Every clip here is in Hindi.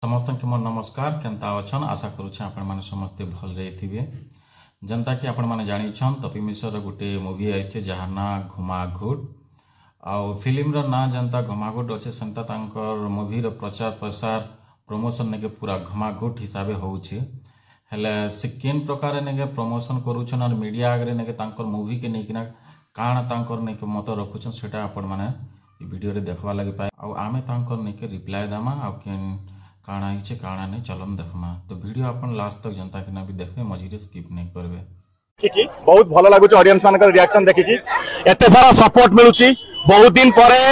समस्त के मोर नमस्कार केनता अछन आशा करूछे आपण माने समस्ते भल रहिथिबे। जनता कि आपण माने जानिछन तपी मिश्र गोटे मूवी आइछे जहार ना घुमाघुट आउ फिल्म रो ना जनता घुमाघुट अच्छे सेंता तांकर मूवी रो प्रचार प्रसार प्रमोशन ने के पूरा घुमाघुट हिसाबे होउछे। हेले से केन प्रकार ने के प्रमोशन करूछन और मीडिया आगरे ने के तांकर मूवी के नेकिना काण तांकर ने के मत रखुछन सेटा आपण माने वीडियो रे देखवा लागि पाए आउ आमे तांकर ने के रिप्लाई दामा आउ केन काणा हिचे काणा नहीं चलम देखमा। तो वीडियो अपन लास्ट तक जनता के ना भी देखबे मझिरे स्किप नहीं करबे। देखिकी बहुत भल लागुच ऑडियंस मानकर रिएक्शन देखिकी एते सारा सपोर्ट मिलुची। बहुत दिन परे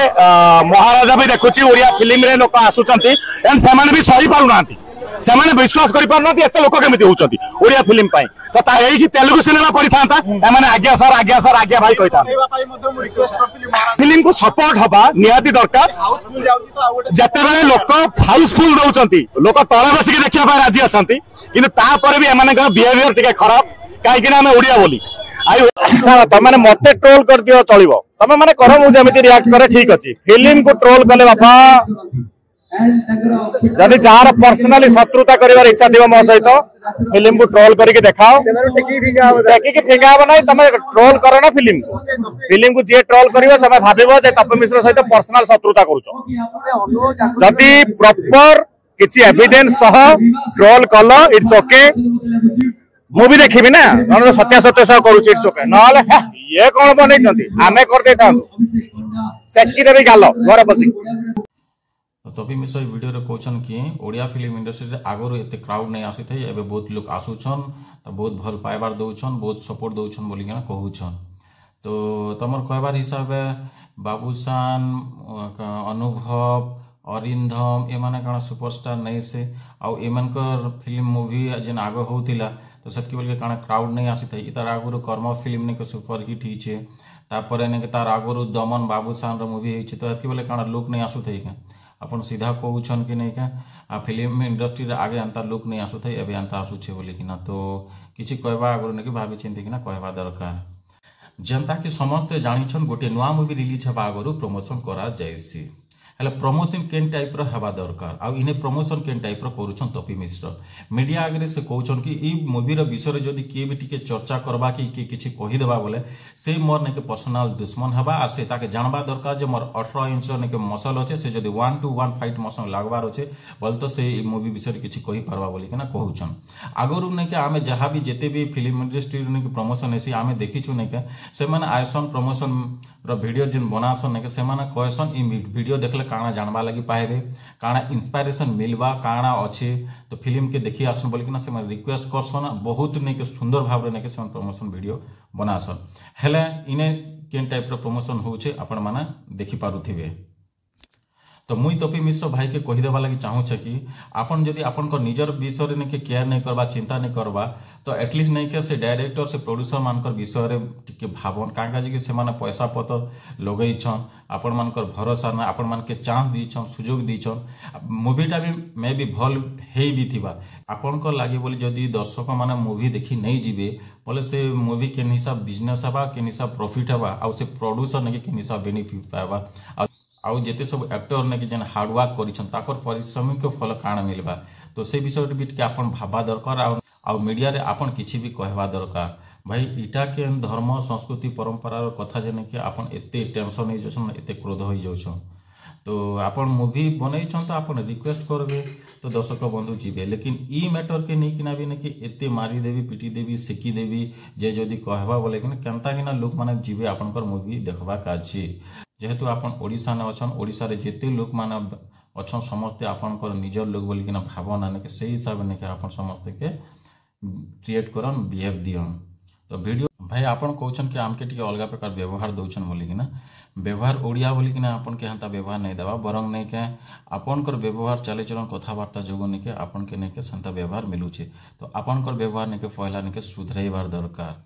महाराजा भी देखुची ओडिया फिल्म रे लोक आसुचंती एंड सेमाने भी सही पारु नांती सेमाने विश्वास करि पारु नांती एते लोक केमिति होउचंती ओडिया फिल्म पाई। तो ता एही कि तेलुगु सिनेमा परिथांता एमाने आज्ञा सर आज्ञा भाई कहिता फिल्म को सपोर्ट हबा निहाती दरकार। जते बेले लोक हाउसफुल दउचंती लोक तळे बसिके देखिया पाई राजी अछंती किंतु ता परे भी एमाने बिहेवियर टिके खराब काहे कि ना हम ओडिया बोली आई तमने मते ट्रोल कर दियो चलिबो तमे माने करो मु जेमिति रिएक्ट करे ठीक अछि। फिल्म को ट्रोल कले बापा जदि जार पर्सनली शत्रुता करिवार इच्छा दिबो मो सहित फिल्म को ट्रोल करिके देखाओ देखि के फिंगाबो नै तमे ट्रोल करो ना फिल्म को जे ट्रोल करिवो समय भाबिबो जे तपे मिश्र सहित पर्सनल शत्रुता करूछो। जदि प्रॉपर किछि एविडेंस सह ट्रोल कलो इट्स ओके मूवी देखिबी ना नन सत्य सत्य सह करूछि इट्स ओके नले ये कोन बनै छथि आमे कर देता सेकी देबी गालो घर बसी। तपी मिश्र वीडियो रे कहछन कि ओडिया फिल्म इंडस्ट्री रे आगरो एते क्राउड नै आसी थे एबे बहुत लोग आसुछन त बहुत भल पाइबार दउछन बहुत सपोर्ट दउछन बोली के कहउछन। तो तमर कहबार हिसाब बाबूसान अनुभव अरिंधम ए माने काना सुपरस्टार नै से आउ एमनकर फिल्म मूवी जेन आगो होतिला तो सटकी बोल के काना क्राउड नहीं आसी थे इतार आगुरु कर्म फिल्म ने के सुपर हिट हिचे तापर ने के तार आगुरु दमन बाबूसान रो मूवी हिचे तो सटकी बोले काना लोक नहीं आसु थे के अपन सीधा कहउछन कि नहीं के फिल्म इंडस्ट्री रे आगे अंता लोक नहीं आसु थे एबे अंता आसु छे बोली कि ना। तो किछि कहबा आगुरु ने कि भाबी चिंती कि ना कहबा दरकार। जनता कि समस्त जानिछन गोटे नुआ मूवी रिलीज हेबा आगुरु प्रमोशन करा जायसी हेले प्रमोशन केन टाइप रो हेबा दरकार आ इने प्रमोशन केन टाइप रो करूछन तपी मिश्र मीडिया आगे से कहउछन कि ई मूवी रो विषय रे जदी के भी टिके चर्चा करबा कि किछि कहि देबा बोले से मोर ने के पर्सनल दुश्मन हेबा आ से ताके जानबा दरकार जे मोर 18 इंच ने के मसल अछि से जदी 1 to 1 फाइट मसल लागबार अछि बोल तो से ई मूवी विषय रे किछि कहि परबा बोली कि ना कहउछन। आगरु ने के आमे जहां भी जेते भी फिल्म इंडस्ट्री ने के प्रमोशन हेसी आमे देखिछु ने के से माने आयसन प्रमोशन रो वीडियो जिन बनासन ने के से माने कहसन ई वीडियो देखले काना जानबा लगी पाएबे काना इंस्पिरेशन मिलबा काना अच्छे तो फिल्म के देखि आसन बोल कि ना से रिक्वेस्ट करसन बहुत ने के सुंदर भाव ने के प्रमोशन वीडियो बनासन हेले इने केन टाइप रो प्रमोशन होउछे आपण माने देखि पारुथिबे। तो मुई तपी मिश्र भाई के कहि देबा लगी चाहू छे कि आपन जदि आपन को निजर विषय ने के केयर नहीं करबा चिंता नहीं करबा तो एटलीस्ट नहीं के से डायरेक्टर से प्रोड्यूसर मानकर विषय रे टिके भावन कांगा जी के से माने पैसा पतर लगई छन आपन मानकर भरोसा ना आपन मान के चांस दी छन सुयोग दी छन मूवीटा भी मे भी भल हेई भी थिबा आपन को लागि बोली जदि दर्शक माने मूवी देखि नहीं जिबे बोले से मूवी के हिसाब बिजनेस हबा के हिसाब प्रॉफिट हबा आ से प्रोड्यूसर ने के हिसाब बेनिफिट पाबा आउ जेते सब एक्टर ने के जन हार्डवर्क करिछन ताकर परिश्रम के फल काण मिलबा। तो से विषय भी टिके आपन भाबा दरकार आउ मीडिया रे आपन किछि भी कहबा दरकार भाई इटा के धर्म संस्कृति परंपरा रो कथा जने के आपन एते टेंशन हो जछन एते क्रोध हो जाउछन तो आपन मूवी बनै छन तो आपन रिक्वेस्ट करबे तो दर्शक बंधु जीवे लेकिन ई मैटर के नहीं किना भी ने कि एते मारी देवी पिटी देवी सेकी देवी जे जदी कहबा बोले कि केनता कि ना लोक माने जीवे आपनकर मूवी देखबा काछि जेहेतु आपन ओडिसा ने अछन ओडिसा रे जेते लोक माने अछन समस्त आपनकर निजर लोक बोली कि ना भावना ने के सही हिसाब ने के आपन समस्त के क्रिएट करन बिहेव दियन। तो वीडियो भाई आपन कहछन कि आमके टिके अलगा प्रकार व्यवहार दउछन बोली कि ना व्यवहार ओडिया बोली कि ना आपन के हंता व्यवहार नहीं देबा बरंग नहीं के आपन कर व्यवहार चले चलन कथावार्ता जोगो नहीं के आपन के नहीं के संता व्यवहार मिलुचे तो आपन कर व्यवहार नहीं के पहला नहीं के सुधरैबार दरकार।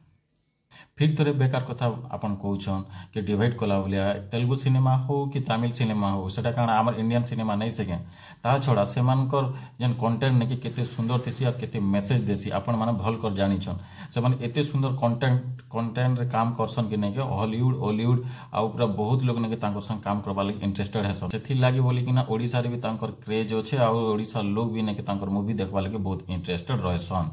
फिर थोड़े बेकार कथा आपन कहउछन कि डिवाइड कला भलिया तेलुगु सिनेमा हो कि तमिल सिनेमा हो सेटा कारण आमर इंडियन सिनेमा नहीं सके ता छड़ा सेमानकर जेन कंटेंट ने कि केते सुंदर थिसी और केते मैसेज देसी आपन माने भल कर जानिछन से माने एते सुंदर कंटेंट रे काम करसन कि नहीं के हॉलीवुड आ पूरा बहुत लोग ने कि तांकर संग काम करबा लागि इंटरेस्टेड हैसन सेथि लागि बोली कि ना ओडिसा रे भी तांकर क्रेज होछे आ ओडिसा लोग भी ने कि तांकर मूवी देखबा लागि बहुत इंटरेस्टेड रहसन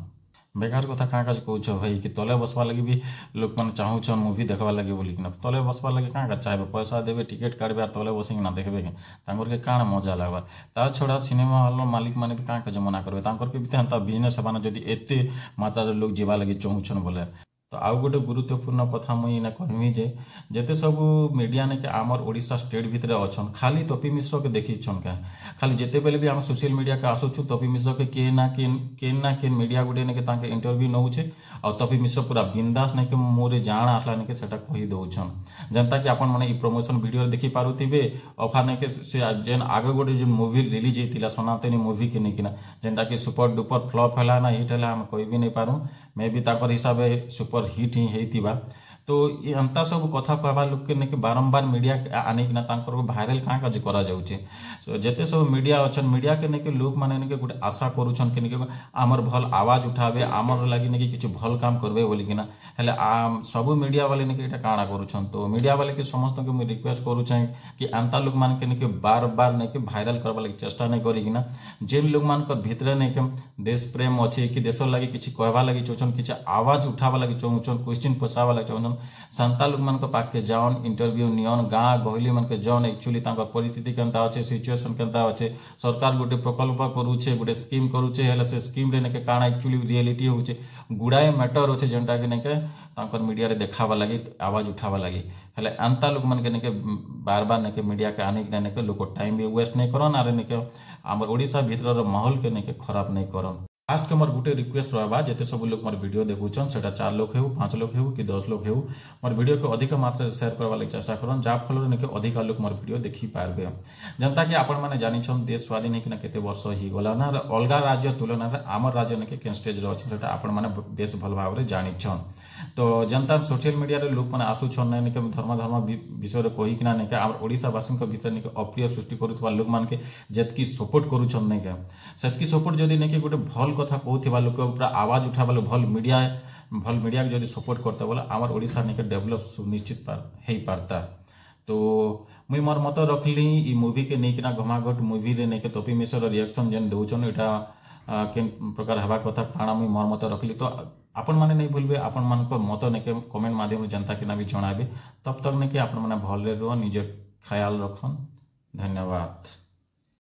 बेकार कथा काँ काज कहूछ भाई कि तले बसवा लगी भी लोक मैंने चाहून मूवी देखवा लगे बोलिक ना तले बसवा लगे काँ का चाहे पैसा देवे टिकेट काटबे तले बसिक ना देखबे के काण मजा लगवा ता छड़ा सिनेमा हॉल मालिक मैंने भी काँ काज मना करबे के भी हेन्ता बिजनेस हेबाना जदि एते मात्रा लोक जीवा लगे चाहून बोले तो आउ गोटे गुरुत्वपूर्ण कथा मुई ना कहमी जे जेते सब मीडिया ने के आमर ओडिशा स्टेट भितर अछन खाली तपी मिश्र के देखिछन का खाली जेते बेले भी हम सोशल मीडिया के आसुछु तपी मिश्र के ना के मीडिया गुडे ने के ताके इंटरव्यू नउछे और तपी मिश्र पूरा बिंदास ने के मोरे जान आसला ने के सेटा कहि दउछन जनता कि आपन माने ई प्रमोशन वीडियो देखि पारुथिबे ऑफर ने के से जेन आगे गोटे जो मूवी रिलीज हेतिला सनातनी मूवी के नेकिना जेनटा कि सुपर डुपर फ्लॉप हला ना हिट हला हम कहि भी नहीं पारू मैं भी ताकर हिसाब सुपर हिट ही हेतिबा तो ये अंता सब कथा कहवा लोक के नेके बारंबार मीडिया आने किना तांकर भाइराल काँ काज करा जाउछे तो जेते सब मीडिया अछन मीडिया के नेके लोक माने नेके गोटे आशा करूछन कि नेके आमर भल आवाज उठाबे आमर लागि नेके किछु भल काम करबे बोली किना हेले सब मीडिया वाले नेके एटा काणा करूछन तो मीडिया वाले के समस्त के मैं रिक्वेस्ट करूछै कि अंता लोक मान के नेके बार नेके भाइराल करबा लागि चेष्टा नै करी किना जेन लोक मान कर भितरे नेके देश प्रेम अछि कि देश लागि किछु कहबा लागि चाहछन किछु आवाज उठाबा लागि चाहछन क्वेश्चन पचाबा लागि चाहछन संता लोक मान पाक के जाओन इंटरव्यू नियन गाँ गहली मन के जाओन एक्चुअली तांकर परिस्थिति केनता अछि सिचुएशन केनता अछि सरकार गोटे प्रकल्प करूछे गोटे स्कीम करूछे हेले से स्कीम रे ने के काना एक्चुअली रियलिटी होउछे गुडाए मैटर होछे जेंटा के ने के तांकर मीडिया रे देखाबा लागि आवाज उठाबा लागि हेले अंता लोक मन के ने के बार ने के मीडिया के आने के ने के लोक टाइम भी वेस्ट नहीं करन आरे ने के हमर ओडिसा भीतर माहौल के ने के खराब नहीं करन लास्ट के मोर गोटे रिक्वेस्ट रहबा जेते सब लोग मोर वीडियो देखुछन सेटा 4 लोग हेउ 5 लोग हेउ कि 10 लोग हेउ मोर वीडियो के अधिक मात्रा शेयर करबा लागि चेष्टा करन जा फल ने के अधिक लोग मोर वीडियो देखि पारबे जनता कि आपण माने जानिछन देश स्वाधीन है कि ना केते वर्ष ही गला ना अलगा राज्य तुलना रे आमर राज्य ने के स्टेज रे अछि सेटा आपण माने बेस भल भाव रे जानिछन तो जनता सोशल मीडिया रे लोक माने आसुछन ने के धर्म विषय रे कहि कि ना ने के आमर ओडिसा वासी के भीतर ने के अप्रिय सृष्टि करूथबा लोक मान के जेतकी सपोर्ट करूछन ने के सेतकी सपोर्ट जदी ने के गोटे भल कथा कहूथिबा लोक पूरा आवाज उठाबा भल मीडिया के जदि सपोर्ट करता बोले आमर ओडिशा ने के डेवलप सुनिश्चित हेई पारता तो मुई मोर मत रखली ई मूवी के नेकिना घमाघट मूवी रे ने के तपी मिश्र रिएक्शन जेन दउछन एटा केन प्रकार हवा कथा काना मुई मोर मत रखली तो आपण माने नहीं भूलबे आपण मान को मत ने के कमेंट माध्यम रे जनता के ना भी जणाबे तब तक ने के आपण माने भल रे रहो निजे ख्याल रखन धन्यवाद।